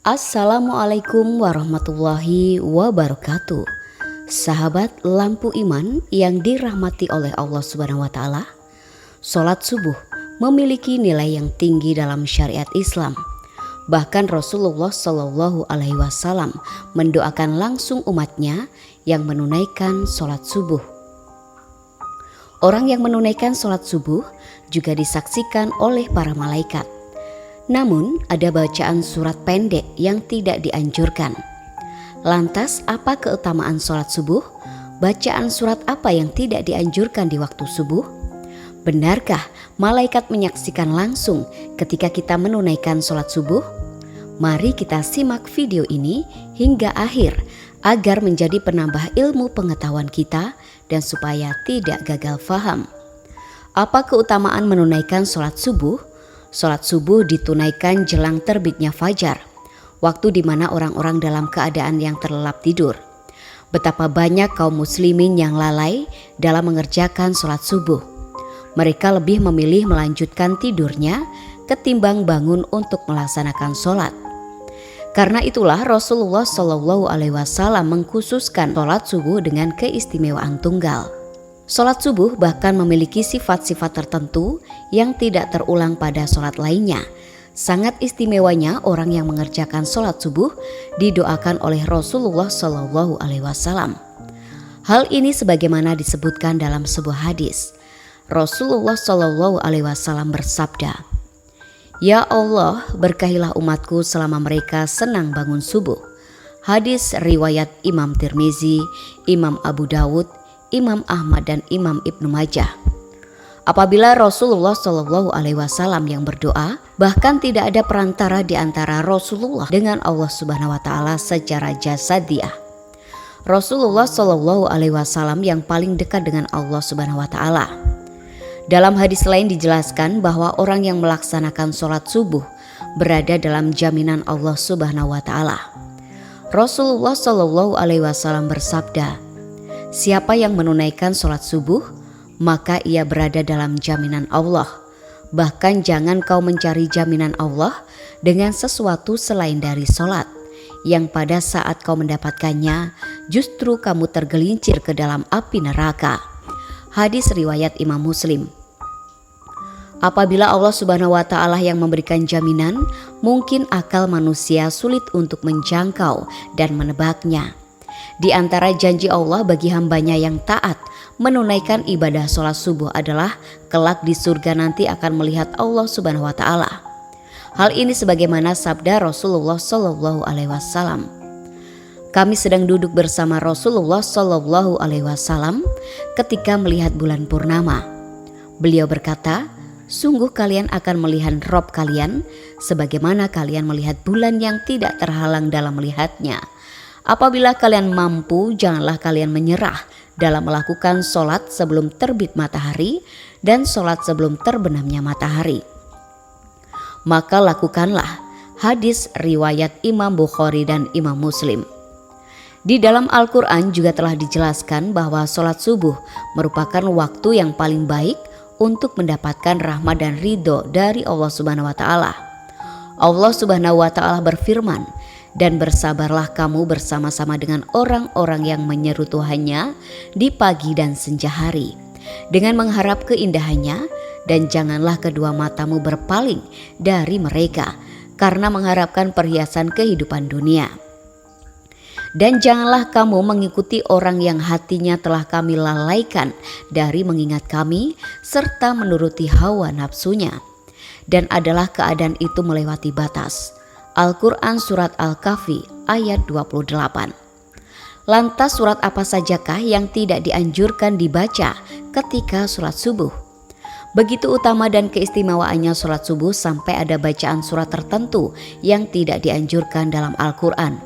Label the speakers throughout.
Speaker 1: Assalamualaikum warahmatullahi wabarakatuh. Sahabat lampu iman yang dirahmati oleh Allah Subhanahu wa taala, salat subuh memiliki nilai yang tinggi dalam syariat Islam. Bahkan Rasulullah Shallallahu alaihi wasallam mendoakan langsung umatnya yang menunaikan salat subuh. Orang yang menunaikan salat subuh juga disaksikan oleh para malaikat. Namun ada bacaan surat pendek yang tidak dianjurkan. Lantas apa keutamaan sholat subuh? Bacaan surat apa yang tidak dianjurkan di waktu subuh? Benarkah malaikat menyaksikan langsung ketika kita menunaikan sholat subuh? Mari kita simak video ini hingga akhir agar menjadi penambah ilmu pengetahuan kita dan supaya tidak gagal faham. Apa keutamaan menunaikan sholat subuh? Sholat subuh ditunaikan jelang terbitnya fajar, waktu di mana orang-orang dalam keadaan yang terlelap tidur. Betapa banyak kaum muslimin yang lalai dalam mengerjakan sholat subuh. Mereka lebih memilih melanjutkan tidurnya ketimbang bangun untuk melaksanakan sholat. Karena itulah Rasulullah Shallallahu alaihi wasallam mengkhususkan sholat subuh dengan keistimewaan tunggal. Sholat subuh bahkan memiliki sifat-sifat tertentu yang tidak terulang pada sholat lainnya. Sangat istimewanya orang yang mengerjakan sholat subuh didoakan oleh Rasulullah Shallallahu alaihi wasallam. Hal ini sebagaimana disebutkan dalam sebuah hadis. Rasulullah Shallallahu alaihi wasallam bersabda, "Ya Allah, berkahilah umatku selama mereka senang bangun subuh." Hadis riwayat Imam Tirmizi, Imam Abu Dawud, Imam Ahmad dan Imam Ibnu Majah. Apabila Rasulullah Shallallahu alaihi wasallam yang berdoa, bahkan tidak ada perantara di antara Rasulullah dengan Allah Subhanahu wa taala secara jasadiah. Rasulullah Shallallahu alaihi wasallam yang paling dekat dengan Allah Subhanahu wa taala. Dalam hadis lain dijelaskan bahwa orang yang melaksanakan sholat subuh berada dalam jaminan Allah Subhanahu wa taala. Rasulullah Shallallahu alaihi wasallam bersabda, "Siapa yang menunaikan sholat subuh, maka ia berada dalam jaminan Allah. Bahkan jangan kau mencari jaminan Allah dengan sesuatu selain dari sholat, yang pada saat kau mendapatkannya, justru kamu tergelincir ke dalam api neraka." Hadis riwayat Imam Muslim. Apabila Allah Subhanahu wa taala yang memberikan jaminan, mungkin akal manusia sulit untuk menjangkau dan menebaknya. Di antara janji Allah bagi hambanya yang taat menunaikan ibadah sholat subuh adalah kelak di surga nanti akan melihat Allah Subhanahu wa taala. Hal ini sebagaimana sabda Rasulullah Shallallahu alaihi wasallam. Kami sedang duduk bersama Rasulullah Shallallahu alaihi wasallam ketika melihat bulan purnama. Beliau berkata, "Sungguh kalian akan melihat Rob kalian sebagaimana kalian melihat bulan yang tidak terhalang dalam melihatnya. Apabila kalian mampu, janganlah kalian menyerah dalam melakukan sholat sebelum terbit matahari dan sholat sebelum terbenamnya matahari. Maka lakukanlah." Hadis riwayat Imam Bukhari dan Imam Muslim. Di dalam Al-Quran juga telah dijelaskan bahwa sholat subuh merupakan waktu yang paling baik untuk mendapatkan rahmat dan ridho dari Allah Subhanahu wa taala. Allah Subhanahu wa taala berfirman, "Dan bersabarlah kamu bersama-sama dengan orang-orang yang menyeru Tuhannya di pagi dan senja hari, dengan mengharap keindahannya, dan janganlah kedua matamu berpaling dari mereka karena mengharapkan perhiasan kehidupan dunia. Dan janganlah kamu mengikuti orang yang hatinya telah kami lalaikan dari mengingat kami serta menuruti hawa nafsunya, dan adalah keadaan itu melewati batas." Al-Quran Surat Al-Kahfi ayat 28. Lantas surat apa sajakah yang tidak dianjurkan dibaca ketika sholat subuh? Begitu utama dan keistimewaannya sholat subuh sampai ada bacaan surat tertentu yang tidak dianjurkan dalam Al-Quran.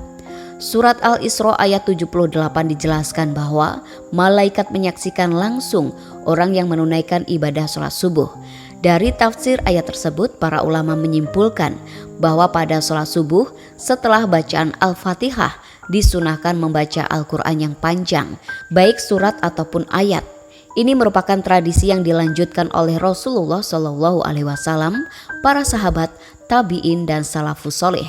Speaker 1: Surat Al-Isra ayat 78 dijelaskan bahwa malaikat menyaksikan langsung orang yang menunaikan ibadah sholat subuh. Dari tafsir ayat tersebut, para ulama menyimpulkan bahwa pada sholat subuh setelah bacaan Al-Fatihah disunahkan membaca Al-Quran yang panjang, baik surat ataupun ayat. Ini merupakan tradisi yang dilanjutkan oleh Rasulullah Shallallahu alaihi wasallam, para sahabat, tabi'in dan salafus soleh.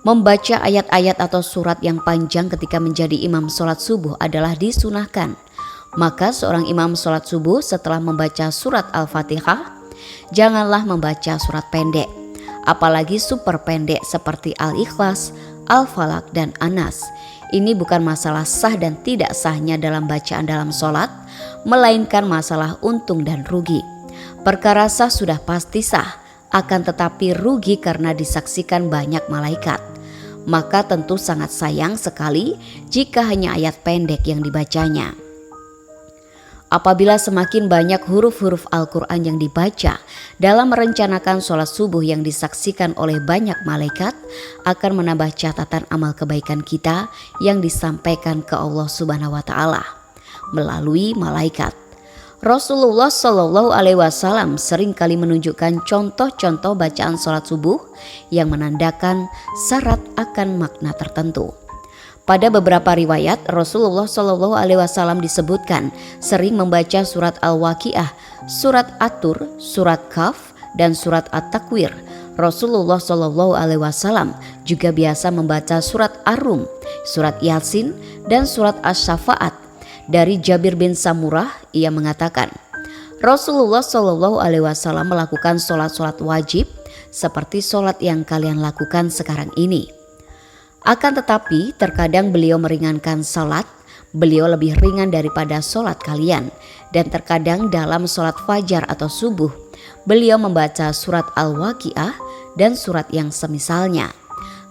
Speaker 1: Membaca ayat-ayat atau surat yang panjang ketika menjadi imam sholat subuh adalah disunahkan. Maka seorang imam sholat subuh setelah membaca surat Al-Fatihah, janganlah membaca surat pendek, apalagi super pendek seperti Al-Ikhlas, Al-Falaq, dan An-Nas. Ini bukan masalah sah dan tidak sahnya dalam bacaan dalam sholat, melainkan masalah untung dan rugi. Perkara sah sudah pasti sah, akan tetapi rugi karena disaksikan banyak malaikat. Maka tentu sangat sayang sekali jika hanya ayat pendek yang dibacanya. Apabila semakin banyak huruf-huruf Al-Quran yang dibaca dalam merencanakan sholat subuh yang disaksikan oleh banyak malaikat, akan menambah catatan amal kebaikan kita yang disampaikan ke Allah Subhanahu wa Ta'ala melalui malaikat. Rasulullah Shallallahu Alaihi Wasallam sering kali menunjukkan contoh-contoh bacaan sholat subuh yang menandakan syarat akan makna tertentu. Pada beberapa riwayat, Rasulullah Shallallahu Alaihi Wasallam disebutkan sering membaca surat Al-Waqiah, surat At-Tur, surat Kahf, dan surat At-Takwir. Rasulullah Shallallahu Alaihi Wasallam juga biasa membaca surat Ar-Rum, surat Yasin, dan surat Asy-Syafa'at. Dari Jabir bin Samurah, ia mengatakan, Rasulullah Shallallahu Alaihi Wasallam melakukan sholat-sholat wajib seperti sholat yang kalian lakukan sekarang ini. Akan tetapi terkadang beliau meringankan sholat, beliau lebih ringan daripada sholat kalian. Dan terkadang dalam sholat fajar atau subuh, beliau membaca surat Al-Waqiah dan surat yang semisalnya.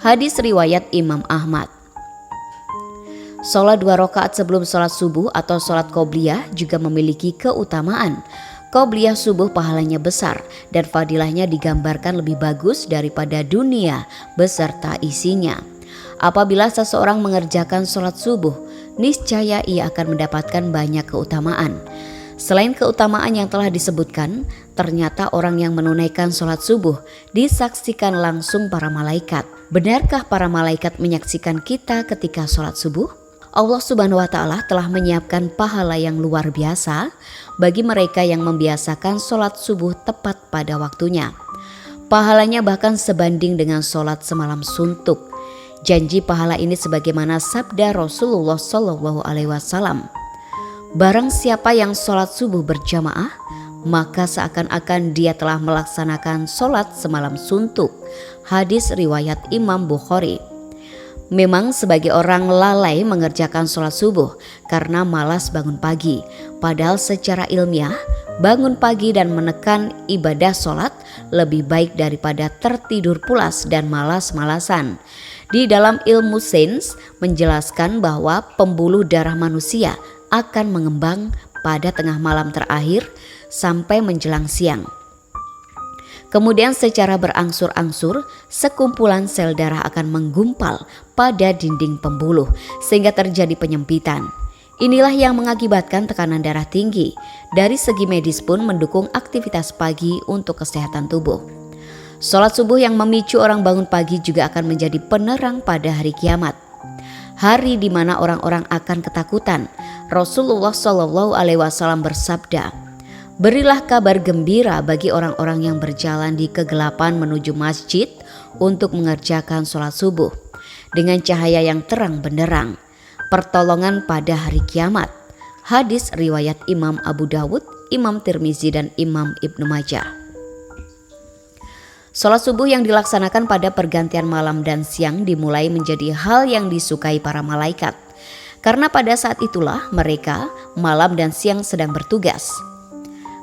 Speaker 1: Hadis riwayat Imam Ahmad. Sholat 2 rakaat sebelum sholat subuh atau sholat qobliyah juga memiliki keutamaan. Qobliyah subuh pahalanya besar dan fadilahnya digambarkan lebih bagus daripada dunia beserta isinya. Apabila seseorang mengerjakan sholat subuh, niscaya ia akan mendapatkan banyak keutamaan. Selain keutamaan yang telah disebutkan, ternyata orang yang menunaikan sholat subuh disaksikan langsung para malaikat. Benarkah para malaikat menyaksikan kita ketika sholat subuh? Allah Subhanahu wa Ta'ala telah menyiapkan pahala yang luar biasa bagi mereka yang membiasakan sholat subuh tepat pada waktunya. Pahalanya bahkan sebanding dengan sholat semalam suntuk. Janji pahala ini sebagaimana sabda Rasulullah Shallallahu Alaihi Wasallam, barang siapa yang sholat subuh berjamaah, maka seakan-akan dia telah melaksanakan sholat semalam suntuk. Hadis riwayat Imam Bukhari. Memang sebagai orang lalai mengerjakan sholat subuh karena malas bangun pagi. Padahal secara ilmiah, bangun pagi dan menekan ibadah sholat lebih baik daripada tertidur pulas dan malas-malasan. Di dalam ilmu sains menjelaskan bahwa pembuluh darah manusia akan mengembang pada tengah malam terakhir sampai menjelang siang. Kemudian secara berangsur-angsur sekumpulan sel darah akan menggumpal pada dinding pembuluh sehingga terjadi penyempitan. Inilah yang mengakibatkan tekanan darah tinggi. Dari segi medis pun mendukung aktivitas pagi untuk kesehatan tubuh. Sholat subuh yang memicu orang bangun pagi juga akan menjadi penerang pada hari kiamat. Hari di mana orang-orang akan ketakutan. Rasulullah Shallallahu Alaihi Wasallam bersabda, berilah kabar gembira bagi orang-orang yang berjalan di kegelapan menuju masjid untuk mengerjakan sholat subuh dengan cahaya yang terang benderang. Pertolongan pada hari kiamat. Hadis riwayat Imam Abu Dawud, Imam Tirmizi, dan Imam Ibnu Majah. Sholat subuh yang dilaksanakan pada pergantian malam dan siang dimulai menjadi hal yang disukai para malaikat. Karena pada saat itulah mereka malam dan siang sedang bertugas.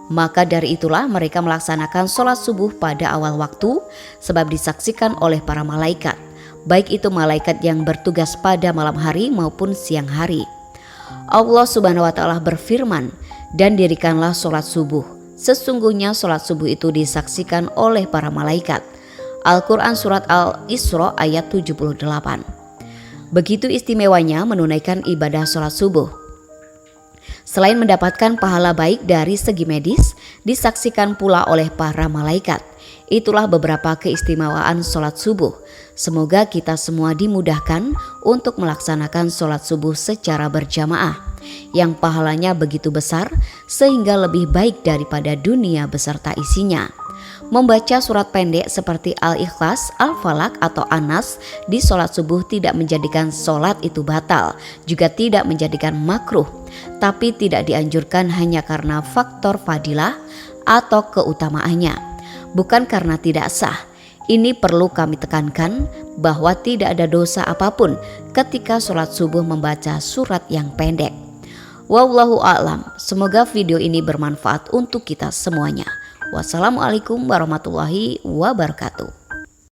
Speaker 1: Maka dari itulah mereka melaksanakan sholat subuh pada awal waktu sebab disaksikan oleh para malaikat. Baik itu malaikat yang bertugas pada malam hari maupun siang hari. Allah Subhanahu wa Ta'ala berfirman, dan dirikanlah sholat subuh. Sesungguhnya sholat subuh itu disaksikan oleh para malaikat. Al-Quran Surat Al-Isra ayat 78. Begitu istimewanya menunaikan ibadah sholat subuh. Selain mendapatkan pahala baik dari segi medis, disaksikan pula oleh para malaikat. Itulah beberapa keistimewaan sholat subuh. Semoga kita semua dimudahkan untuk melaksanakan sholat subuh secara berjamaah, yang pahalanya begitu besar sehingga lebih baik daripada dunia beserta isinya. Membaca surat pendek seperti Al-Ikhlas, Al-Falaq atau An-Nas di sholat subuh tidak menjadikan sholat itu batal, juga tidak menjadikan makruh, tapi tidak dianjurkan hanya karena faktor fadilah atau keutamaannya, bukan karena tidak sah. Ini perlu kami tekankan bahwa tidak ada dosa apapun ketika sholat subuh membaca surat yang pendek. Wallahu a'lam. Semoga video ini bermanfaat untuk kita semuanya. Wassalamualaikum warahmatullahi wabarakatuh.